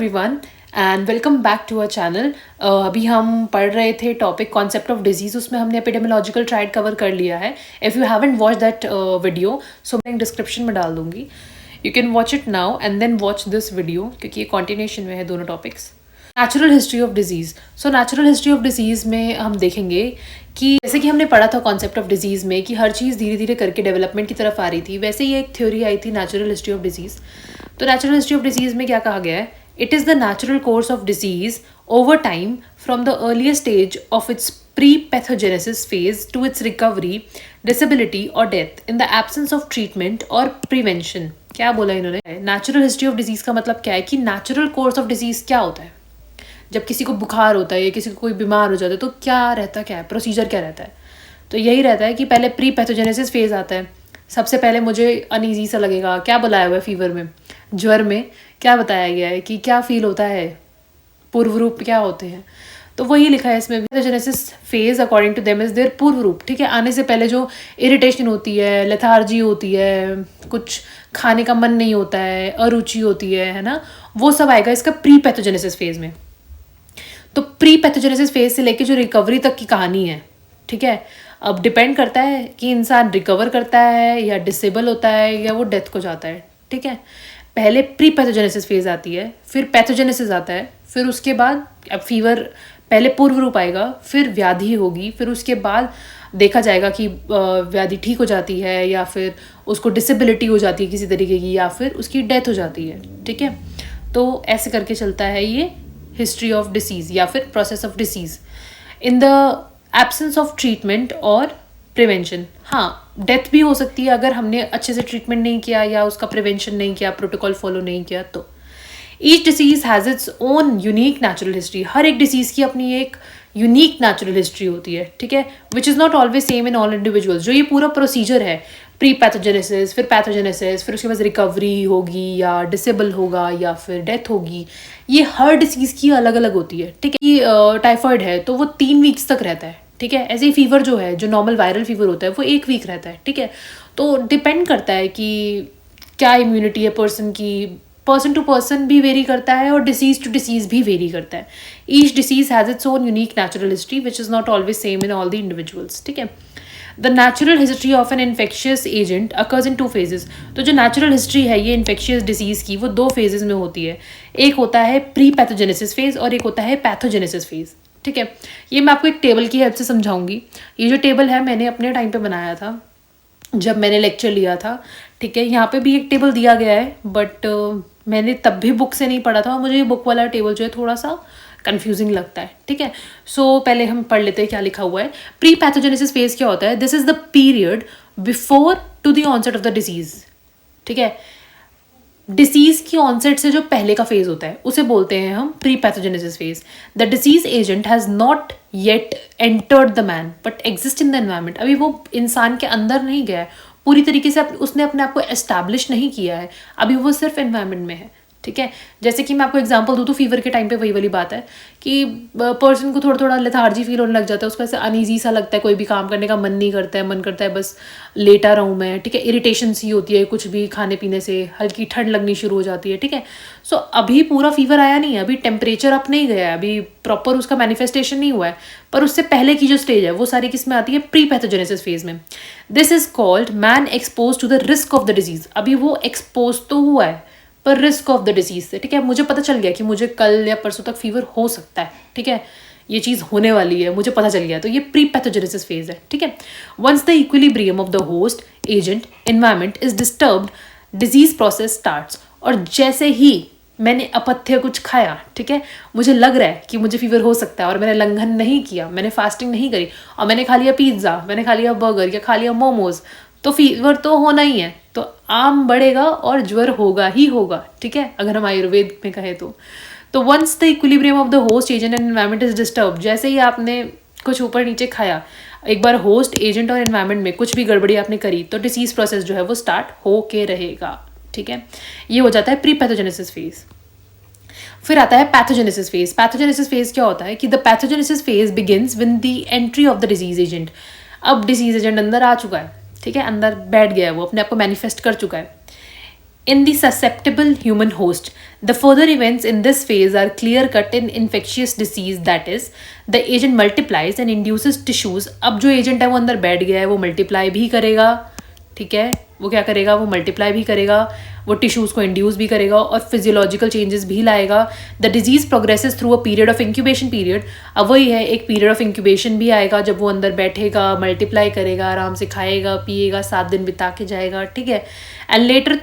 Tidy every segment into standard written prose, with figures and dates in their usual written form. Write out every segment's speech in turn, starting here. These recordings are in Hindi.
Everyone and welcome back to our channel. अभी हम पढ़ रहे थे टॉपिक कॉन्सेप्ट ऑफ डिजीज, उसमें हमने एपिडेमियोलॉजिकल ट्रायड कवर कर लिया है। If you haven't watch that video so मैं डिस्क्रिप्शन में डाल दूंगी, you can watch it now and then watch this video, क्योंकि ये कॉन्टिन्यूशन में है दोनों topics. Natural history of disease. So natural history of disease में हम देखेंगे कि जैसे कि हमने पढ़ा था कॉन्सेप्ट ऑफ डिजीज़ में कि हर चीज़ धीरे धीरे करके डेवलपमेंट की तरफ आ रही थी, वैसे ही एक थ्योरी आई थी नेचुरल हिस्ट्री ऑफ डिजीज़। तो नेचुरल हिस्ट्री ऑफ डिजीज़ में क्या कहा गया है? It is the natural course of disease over time from the earliest stage of its pre-pathogenesis phase to its recovery, disability or death in the absence of treatment or prevention. क्या बोला इन्होंने? नेचुरल हिस्ट्री ऑफ डिजीज का मतलब क्या है कि नेचुरल कोर्स ऑफ डिजीज क्या होता है? जब किसी को बुखार होता है या किसी को कोई बीमार हो जाता है तो क्या रहता, क्या है प्रोसीजर, क्या रहता है? तो यही रहता है कि पहले प्री पैथोजेनेसिस फेज आता है। सबसे पहले मुझे अनईजी सा लगेगा। क्या बुलाया हुआ है फीवर में, ज्वर में क्या बताया गया है कि क्या फील होता है, पूर्व रूप क्या होते हैं? तो वही लिखा है इसमें। Pathogenesis phase according to them is there पूर्व रूप। ठीक है, आने से पहले जो इरिटेशन होती है, लेथार्जी होती है, कुछ खाने का मन नहीं होता है, अरुचि होती है ना, वो सब आएगा इसका प्री पैथोजेनेसिस फेज में। तो प्री पैथोजेनेसिस फेज से लेके जो रिकवरी तक की कहानी है, ठीक है, अब डिपेंड करता है कि इंसान रिकवर करता है या डिसेबल होता है या वो डेथ को जाता है। ठीक है, पहले प्री पैथोजेनेसिस फेज आती है, फिर पैथोजेनेसिस आता है, फिर उसके बाद अब फीवर, पहले पूर्व रूप आएगा, फिर व्याधि होगी, फिर उसके बाद देखा जाएगा कि व्याधि ठीक हो जाती है या फिर उसको डिसेबिलिटी हो जाती है किसी तरीके की, या फिर उसकी डेथ हो जाती है। ठीक है, तो ऐसे करके चलता है ये हिस्ट्री ऑफ डिसीज़ या फिर process of disease in the absence of treatment और प्रिवेंशन। हाँ, डेथ भी हो सकती है अगर हमने अच्छे से ट्रीटमेंट नहीं किया या उसका प्रिवेंशन नहीं किया, प्रोटोकॉल फॉलो नहीं किया। तो each disease has its own unique natural history. हर एक डिसीज़ की अपनी एक यूनिक नेचुरल हिस्ट्री होती है। ठीक है, विच is not always same in all individuals. जो ये पूरा प्रोसीजर है, प्री पैथोजेनेसिस, फिर पैथोजेनेसिस, फिर उसके बाद रिकवरी होगी या डिसेबल होगा या फिर डेथ होगी, ये हर डिसीज़ की अलग अलग होती है। ठीक है, ये टाइफॉइड है तो वो 3 वीक्स तक रहता है। ठीक है, ऐसे ही फीवर जो है, जो नॉर्मल वायरल फीवर होता है, वो 1 वीक रहता है। ठीक है, तो डिपेंड करता है कि क्या इम्यूनिटी है पर्सन की, पर्सन टू पर्सन भी वेरी करता है और डिसीज टू डिसीज भी वेरी करता है। Each disease has its own unique natural history which is not always same in all the individuals. ठीक है, the natural history of an infectious agent occurs in 2 phases. तो जो नेचुरल हिस्ट्री है ये इन्फेक्शियस डिजीज़ की, वो 2 फेजेस में होती है। एक होता है प्री पैथोजेनेसिस फेज और एक होता है पैथोजेनेसिस फेज। ठीक है, ये मैं आपको एक टेबल की हेल्प से समझाऊंगी। ये जो टेबल है मैंने अपने टाइम पे बनाया था जब मैंने लेक्चर लिया था। ठीक है, यहाँ पे भी एक टेबल दिया गया है, बट मैंने तब भी बुक से नहीं पढ़ा था और मुझे ये बुक वाला टेबल जो है थोड़ा सा कंफ्यूजिंग लगता है। ठीक है, सो पहले हम पढ़ लेते हैं क्या लिखा हुआ है। प्री पैथोजेनेसिस फेज क्या होता है? This is the period before to the onset of the disease. ठीक है, डिसीज की ऑनसेट से जो पहले का फेज होता है उसे बोलते हैं हम pre pathogenesis phase. The disease agent has not yet entered the man but exist in the environment. अभी वो इंसान के अंदर नहीं गया है, पूरी तरीके से उसने अपने आप को एस्टैब्लिश नहीं किया है, अभी वो सिर्फ एनवायरमेंट में है। ठीक है, जैसे कि मैं आपको एग्जांपल दूँ तो फीवर के टाइम पे वही वाली बात है कि पर्सन को थोड़ा थोड़ा लेथार्जी फील होने लग जाता है, उसको ऐसे अनईजी सा लगता है, कोई भी काम करने का मन नहीं करता है, मन करता है बस लेटा रहूँ मैं। ठीक है, इरिटेशन सी होती है, कुछ भी खाने पीने से हल्की ठंड लगनी शुरू हो जाती है। ठीक है, सो अभी पूरा फीवर आया नहीं है, अभी टेम्परेचर अप नहीं गया है, अभी प्रॉपर उसका मैनिफेस्टेशन नहीं हुआ है, पर उससे पहले की जो स्टेज है वो सारी किस में आती है? प्री पैथोजेनेसिस फेज में। This is called man expose to the risk of the disease. अभी वो एक्सपोज तो हुआ है पर रिस्क ऑफ द डिजीज से। ठीक है, मुझे पता चल गया कि मुझे कल या परसों तक फीवर हो सकता है। ठीक है, ये चीज़ होने वाली है, मुझे पता चल गया, तो ये प्री पैथोजेनेसिस फेज है। ठीक है, once the equilibrium of the host agent environment is disturbed, disease process starts. और जैसे ही मैंने अपथ्य कुछ खाया, ठीक है, मुझे लग रहा है कि मुझे फीवर हो सकता है और मैंने लंघन नहीं किया, मैंने फास्टिंग नहीं करी और मैंने खा लिया पिज्ज़ा, मैंने खा लिया बर्गर या खा लिया मोमोज, तो फीवर तो होना ही है, तो आम बढ़ेगा और ज्वर होगा ही होगा। ठीक है, अगर हम आयुर्वेद में कहें तो once the equilibrium of the host agent and environment is disturb, जैसे ही आपने कुछ ऊपर नीचे खाया, एक बार होस्ट एजेंट और एनवायरमेंट में कुछ भी गड़बड़ी आपने करी, तो डिसीज प्रोसेस जो है वो स्टार्ट हो के रहेगा। ठीक है, ये हो जाता है प्री पैथोजेनेसिस फेज। फिर आता है पैथोजेनेसिस फेज। पैथोजेनेसिस फेज क्या होता है कि the pathogenesis phase begins with the entry of the disease agent. अब डिसीज एजेंट अंदर आ चुका है, ठीक है, अंदर बैठ गया है, वो अपने आप को मैनिफेस्ट कर चुका है। In the susceptible human host, the further events in this phase are clear cut in infectious disease, that is, the agent multiplies and induces tissues. अब जो एजेंट है वो अंदर बैठ गया है, वो मल्टीप्लाई भी करेगा, ठीक है, वो क्या करेगा, वो मल्टीप्लाई भी करेगा, वो टिश्यूज़ को इंड्यूस भी करेगा और फिजियोलॉजिकल चेंजेस भी लाएगा. The disease progresses through a period of incubation period. अब वही है, एक पीरियड ऑफ इंक्यूबेशन भी आएगा जब वो अंदर बैठेगा, मल्टीप्लाई करेगा, आराम से खाएगा पिएगा, 7 दिन बिता के जाएगा, ठीक है. And later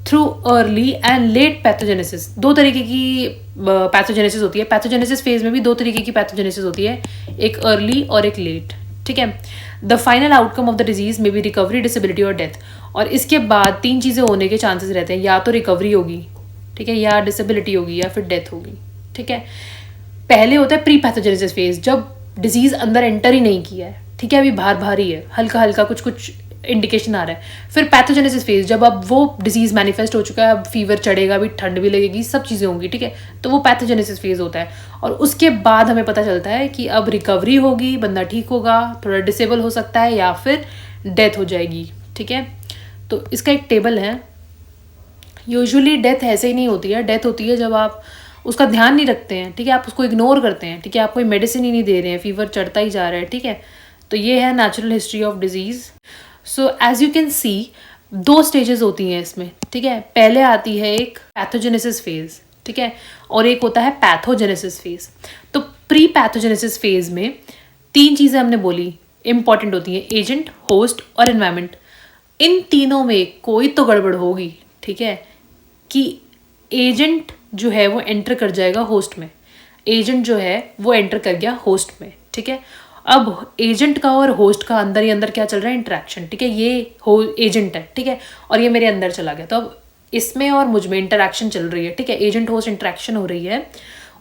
through early and let pathogenesis. दो तरीके की पैथोजेनेसिस होती है. पैथोजेनेसिस फेज में भी दो तरीके की पैथोजेनेसिस होती है, एक अर्ली और एक लेट, ठीक है. The final outcome of the disease में भी रिकवरी, डिसेबिलिटी और डेथ. और इसके बाद 3 चीज़ें होने के चांसेस रहते हैं, या तो रिकवरी होगी, ठीक है, या डिसेबिलिटी होगी, या फिर डेथ होगी, ठीक है. पहले होता है प्री पैथोजेनेसिस फेज, जब डिजीज अंदर एंटर ही नहीं किया है, ठीक है, अभी बाहर ही है, हल्का हल्का कुछ कुछ इंडिकेशन आ रहा है. फिर पैथोजेनेसिस फेज, जब अब वो डिजीज मैनिफेस्ट हो चुका है, अब फीवर चढ़ेगा भी, ठंड भी लगेगी, सब चीज़ें होंगी, ठीक है, तो वो पैथोजेनेसिस फेज होता है. और उसके बाद हमें पता चलता है कि अब रिकवरी होगी, बंदा ठीक होगा, थोड़ा डिसेबल हो सकता है, या फिर डेथ हो जाएगी, ठीक है. तो इसका एक टेबल है. यूजुअली डेथ ऐसे ही नहीं होती है. डेथ होती है जब आप उसका ध्यान नहीं रखते हैं, ठीक है, आप उसको इग्नोर करते हैं, ठीक है, आप कोई मेडिसिन ही नहीं दे रहे हैं, फीवर चढ़ता ही जा रहा है, ठीक है. तो ये है natural history of disease. So as you can see 2 stages होती हैं इसमें, ठीक है. पहले आती है एक पैथोजेनेसिस फेज, ठीक है, और एक होता है पैथोजेनेसिस फेज. तो प्री पैथोजेनेसिस फेज में 3 चीज़ें हमने बोली इंपॉर्टेंट होती हैं, एजेंट, होस्ट और एनवायरनमेंट. इन तीनों में कोई तो गड़बड़ होगी, ठीक है, कि एजेंट जो है वो एंटर कर जाएगा होस्ट में, एजेंट जो है वो एंटर कर गया होस्ट में, ठीक है. अब एजेंट का और होस्ट का अंदर ही अंदर क्या चल रहा है, इंटरेक्शन, ठीक है. ये हो एजेंट है, ठीक है, और ये मेरे अंदर चला गया, तो अब इसमें और मुझ में इंटरेक्शन चल रही है, ठीक है, एजेंट होस्ट इंटरेक्शन हो रही है.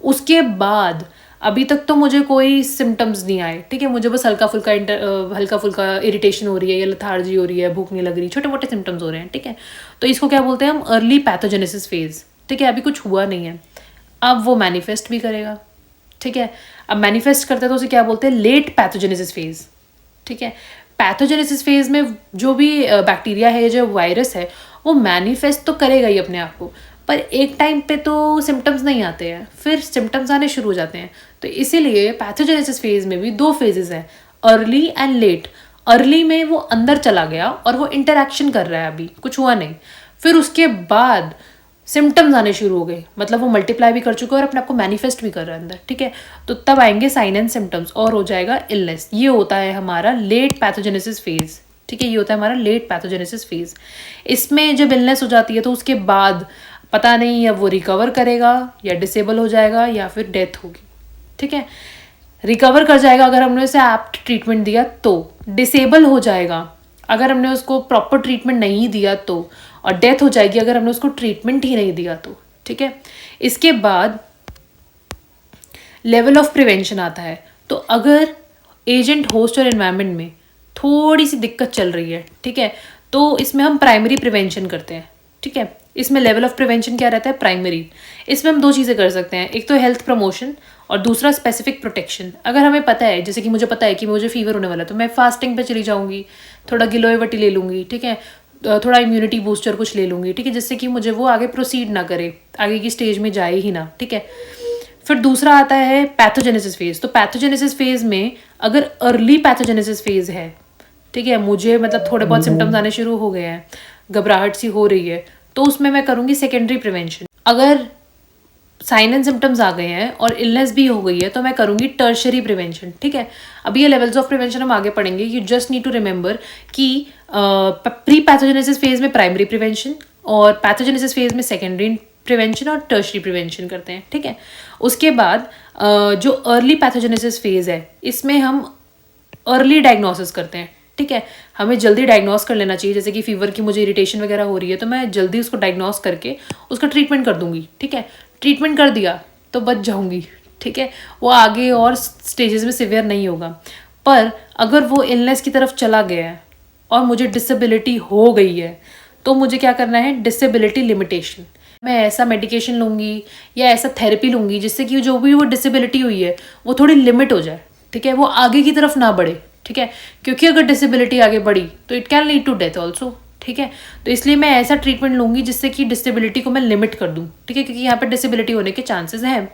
उसके बाद अभी तक तो मुझे कोई सिम्टम्स नहीं आए, ठीक है, मुझे बस हल्का फुल्का इरिटेशन हो रही है, या लथार्जी हो रही है, भूख नहीं लग रही, छोटे मोटे सिम्टम्स हो रहे हैं, ठीक है. तो इसको क्या बोलते हैं हम, अर्ली पैथोजेनेसिस फेज, ठीक है. अभी कुछ हुआ नहीं है, अब वो मैनिफेस्ट भी करेगा, ठीक है. अब मैनिफेस्ट करता है तो उसे क्या बोलते हैं, लेट पैथोजेनेसिस फेज, ठीक है. पैथोजेनेसिस फेज में जो भी बैक्टीरिया है, जो वायरस है, वो मैनिफेस्ट तो करेगा ही अपने आप को, पर एक टाइम पे तो सिम्टम्स नहीं आते हैं, फिर सिम्टम्स आने शुरू हो जाते हैं. तो इसीलिए पैथोजेनेसिस फेज में भी 2 फेजेस हैं, अर्ली एंड लेट. अर्ली में वो अंदर चला गया और वो इंटरेक्शन कर रहा है, अभी कुछ हुआ नहीं. फिर उसके बाद सिम्टम्स आने शुरू हो गए, मतलब वो मल्टीप्लाई भी कर चुका है और अपने आप को मैनिफेस्ट भी कर रहा है अंदर, ठीक है. तो तब आएंगे साइन एंड सिम्टम्स और हो जाएगा इलनेस. ये होता है हमारा लेट पैथोजेनेसिस फेज, ठीक है, ये होता है हमारा लेट पैथोजेनेसिस फेज. इसमें जब इलनेस हो जाती है तो उसके बाद पता नहीं अब वो रिकवर करेगा या डिसेबल हो जाएगा या फिर डेथ होगी, ठीक है. रिकवर कर जाएगा अगर हमने उसे एप्ट ट्रीटमेंट दिया तो, डिसेबल हो जाएगा अगर हमने उसको प्रॉपर ट्रीटमेंट नहीं दिया तो, और डेथ हो जाएगी अगर हमने उसको ट्रीटमेंट ही नहीं दिया तो, ठीक है. इसके बाद लेवल ऑफ प्रिवेंशन आता है. तो अगर एजेंट, होस्ट और एनवायरनमेंट में थोड़ी सी दिक्कत चल रही है, ठीक है, तो इसमें हम प्राइमरी प्रिवेंशन करते हैं, ठीक है. इसमें लेवल ऑफ प्रिवेंशन क्या रहता है, प्राइमरी. इसमें हम 2 चीज़ें कर सकते हैं, एक तो हेल्थ प्रमोशन और दूसरा स्पेसिफिक प्रोटेक्शन. अगर हमें पता है, जैसे कि मुझे पता है कि मुझे फीवर होने वाला है, तो मैं फास्टिंग पे चली जाऊंगी, थोड़ा गिलोय वटी ले लूँगी, ठीक है, थोड़ा इम्यूनिटी बूस्टर कुछ ले लूँगी, ठीक है, जिससे कि मुझे वो आगे प्रोसीड ना करे, आगे की स्टेज में जाए ही ना, ठीक है. फिर दूसरा आता है पैथोजेनेसिस फेज. तो पैथोजेनेसिस फेज में अगर अर्ली पैथोजेनेसिस फेज है, ठीक है, मुझे मतलब थोड़े बहुत सिम्टम्स आने शुरू हो गए हैं, घबराहट सी हो रही है, तो उसमें मैं करूँगी सेकेंडरी प्रिवेंशन. अगर साइन एंड सिम्टम्स आ गए हैं और इलनेस भी हो गई है तो मैं करूँगी टर्शरी प्रिवेंशन, ठीक है. अभी ये लेवल्स ऑफ प्रिवेंशन हम आगे पढ़ेंगे. You just need to remember कि प्री पैथोजेनेसिस फेज में प्राइमरी प्रिवेंशन और पैथोजेनेसिस फेज में सेकेंडरी प्रिवेंशन और टर्शरी प्रिवेंशन करते हैं, ठीक है. उसके बाद जो अर्ली पैथोजेनेसिस फेज है, इसमें हम अर्ली डायग्नोसिस करते हैं, ठीक है. हमें जल्दी डायग्नोस कर लेना चाहिए, जैसे कि फीवर की मुझे इरिटेशन वगैरह हो रही है तो मैं जल्दी उसको डायग्नोस करके उसका ट्रीटमेंट कर दूंगी, ठीक है. ट्रीटमेंट कर दिया तो बच जाऊंगी, ठीक है, वो आगे और स्टेजेस में सिवियर नहीं होगा. पर अगर वो इलनेस की तरफ चला गया है और मुझे डिसेबिलिटी हो गई है तो मुझे क्या करना है, डिसेबिलिटी लिमिटेशन. मैं ऐसा मेडिकेशन लूँगी या ऐसा थेरेपी लूँगी जिससे कि जो भी वो डिसेबिलिटी हुई है वो थोड़ी लिमिट हो जाए, ठीक है, वो आगे की तरफ ना बढ़े, ठीक है. क्योंकि अगर डिसेबिलिटी आगे बढ़ी तो it can lead to death also, ठीक है। तो इसलिए मैं ऐसा ट्रीटमेंट लूँगी जिससे कि डिसेबिलिटी को मैं लिमिट कर दूँ, ठीक है, क्योंकि यहाँ पर डिसेबिलिटी होने के चांसेस हैं।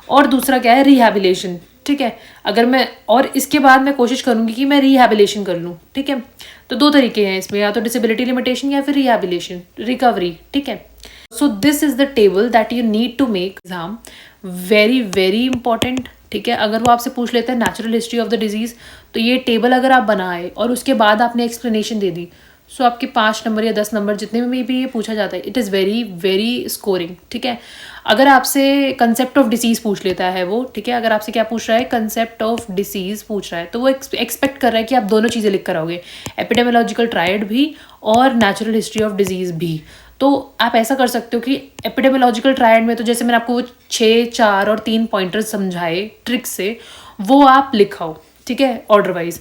और दूसरा क्या है, रिहैबिलिटेशन, ठीक है। अगर मैं और इसके बाद मैं कोशिश करूँगी कि मैं रिहैबिलिटेशन कर लूँ, ठीक है। तो 2 तरीके हैं इसमें, या तो डिसेबिलिटी लिमिटेशन या फिर रिहैबिलिटेशन, रिकवरी, ठीक है। So this is the table that you need to make exam, very very important, ठीक है। अगर वो आपसे पूछ लेते हैं natural history of the disease, तो ये टेबल अगर आप बनाए और उसके बाद आपने एक्सप्लेनेशन दे दी, सो आपके 5 नंबर या 10 नंबर जितने में भी ये पूछा जाता है, it is very very scoring, ठीक है। अगर आपसे कंसेप्ट ऑफ डिसीज़ पूछ लेता है वो, ठीक है, अगर आपसे क्या पूछ रहा है, कंसेप्ट ऑफ डिसीज़ पूछ रहा है, तो वो एक्सपेक्ट कर रहा है कि आप दोनों चीज़ें लिख कर आओगे, एपिडेमियोलॉजिकल ट्रायड भी और नेचुरल हिस्ट्री ऑफ डिजीज़ भी। तो आप ऐसा कर सकते हो कि एपिडेमियोलॉजिकल ट्रायड में तो जैसे मैंने आपको वो 6, 4 और 3 पॉइंटर्स समझाए ट्रिक से, वो आप लिखाओ, ठीक है, ऑर्डर वाइज।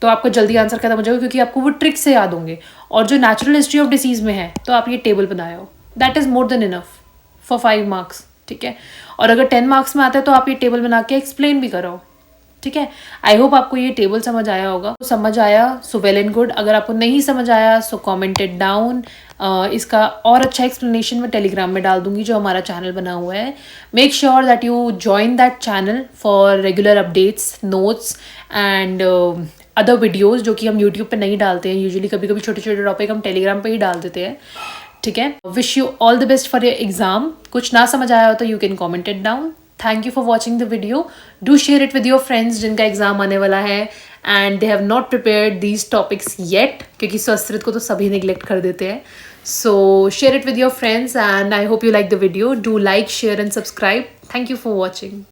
तो आपका जल्दी आंसर खत्म हो जाएगा क्योंकि आपको वो ट्रिक से याद होंगे। और जो नेचुरल हिस्ट्री ऑफ डिसीज़ में है, तो आप ये टेबल बनाओ, that is more than enough for 5 marks, ठीक है। और अगर 10 मार्क्स में आता है तो आप ये टेबल बना के एक्सप्लेन भी करो, ठीक है। आई होप आपको ये टेबल समझ आया होगा। समझ आया सो वेल एंड गुड, अगर आपको नहीं समझ आया सो कॉमेंट इट डाउन। इसका और अच्छा एक्सप्लेनेशन मैं टेलीग्राम में डाल दूंगी जो हमारा चैनल बना हुआ है। Make sure that you join that channel for regular updates, notes and other videos जो कि हम यूट्यूब पे नहीं डालते हैं यूजुअली। कभी कभी छोटे छोटे टॉपिक हम टेलीग्राम पे ही डाल देते हैं, ठीक है। Wish you all the best for your exam. कुछ ना समझ आया हो तो you can comment it down. Thank you for watching the video. Do share it with your friends जिनका एग्जाम आने वाला है and they have not prepared these topics yet, क्योंकि संस्कृत को तो सभी निगलेक्ट कर देते हैं। सो share it with your friends and I hope you like the video. Do like, share and subscribe. Thank you for watching.